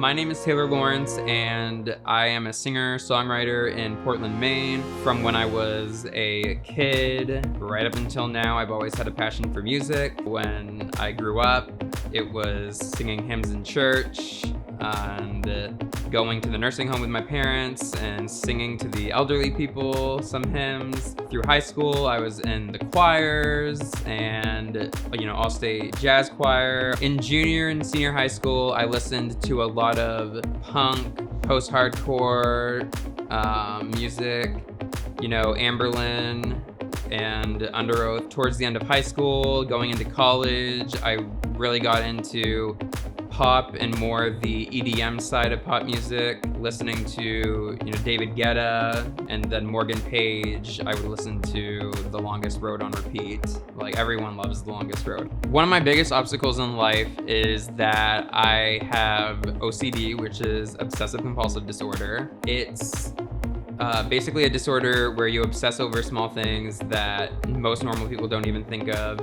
My name is Taylor Lawrence, and I am a singer-songwriter in Portland, Maine. From when I was a kid, right up until now, I've always had a passion for music. When I grew up, it was singing hymns in church, and going to the nursing home with my parents and singing to the elderly people some hymns. Through high school, I was in the choirs and, all-state jazz choir. In junior and senior high school, I listened to a lot of punk, post-hardcore music, Amberlin and Under Oath. Towards the end of high school, going into college, I really got into pop and more the EDM side of pop music, listening to David Guetta and then Morgan Page. I would listen to The Longest Road on repeat. Like, everyone loves The Longest Road. One of my biggest obstacles in life is that I have OCD, which is obsessive compulsive disorder. It's basically a disorder where you obsess over small things that most normal people don't even think of,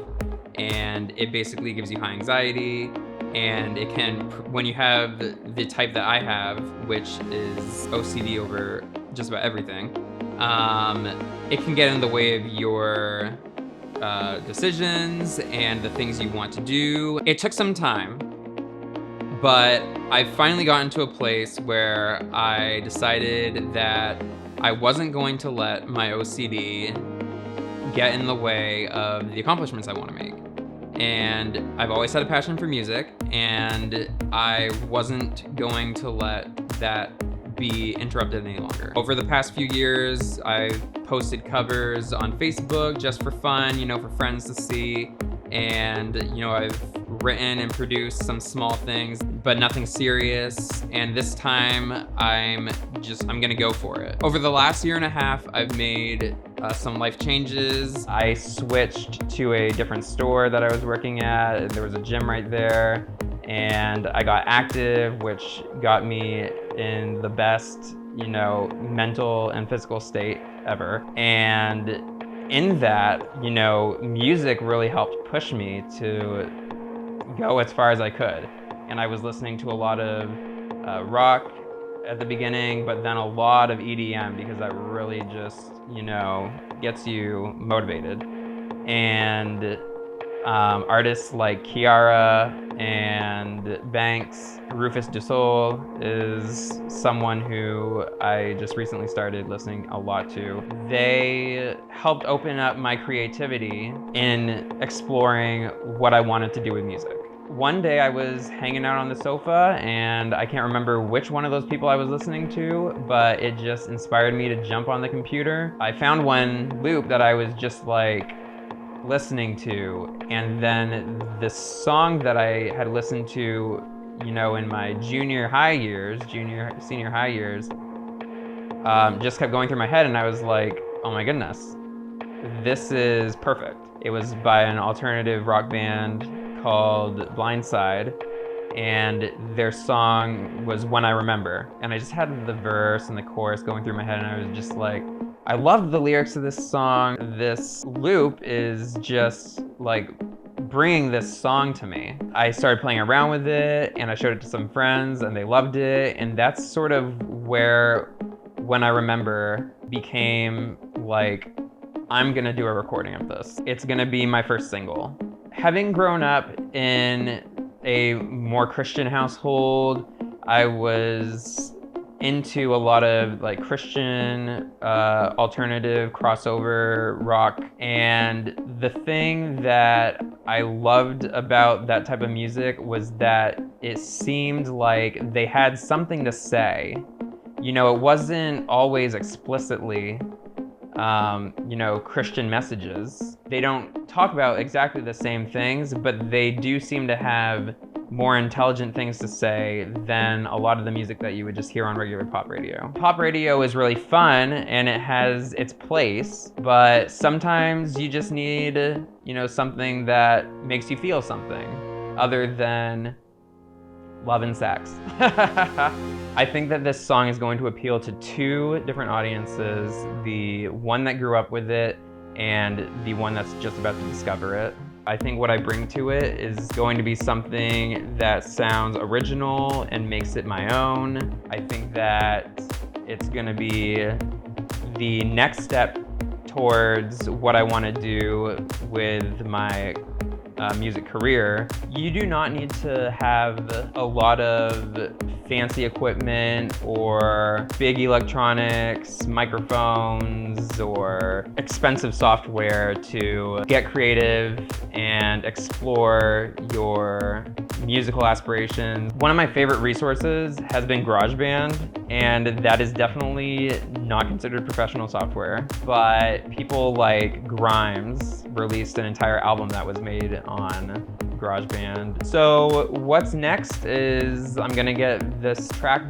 and it basically gives you high anxiety. And it can, when you have the type that I have, which is OCD over just about everything, it can get in the way of your decisions and the things you want to do. It took some time, but I finally gotten to a place where I decided that I wasn't going to let my OCD get in the way of the accomplishments I want to make. And I've always had a passion for music, and I wasn't going to let that be interrupted any longer. Over the past few years, I've posted covers on Facebook just for fun, for friends to see. And, I've written and produced some small things, but nothing serious. And this time, I'm gonna go for it. Over the last year and a half, I've made some life changes. I switched to a different store that I was working at. There was a gym right there. And I got active, which got me in the best, mental and physical state ever. And in that, music really helped push me to go as far as I could. And I was listening to a lot of rock at the beginning, but then a lot of EDM, because that really just, gets you motivated. And artists like Kiara and Banks, Rufus Du Sol is someone who I just recently started listening a lot to. They helped open up my creativity in exploring what I wanted to do with music. One day I was hanging out on the sofa, and I can't remember which one of those people I was listening to, but it just inspired me to jump on the computer. I found one loop that I was just listening to, and then the song that I had listened to, in my senior high years, just kept going through my head, and I was like, oh my goodness, this is perfect. It was by an alternative rock band called Blindside, and their song was When I Remember. And I just had the verse and the chorus going through my head, and I was just like, I love the lyrics of this song. This loop is just bringing this song to me. I started playing around with it, and I showed it to some friends, and they loved it. And that's sort of where When I Remember became I'm gonna do a recording of this. It's gonna be my first single. Having grown up in a more Christian household, I was into a lot of Christian alternative crossover rock, and the thing that I loved about that type of music was that it seemed like they had something to say. It wasn't always explicitly Christian messages. They don't talk about exactly the same things, but they do seem to have more intelligent things to say than a lot of the music that you would just hear on regular pop radio. Pop radio is really fun, and it has its place, but sometimes you just need, something that makes you feel something other than love and sex. I think that this song is going to appeal to two different audiences, the one that grew up with it and the one that's just about to discover it. I think what I bring to it is going to be something that sounds original and makes it my own. I think that it's gonna be the next step towards what I want to do with my music career. You do not need to have a lot of fancy equipment or big electronics, microphones, or expensive software to get creative and explore your musical aspirations. One of my favorite resources has been GarageBand, and that is definitely not considered professional software, but people like Grimes released an entire album that was made on GarageBand. So what's next is I'm gonna get this track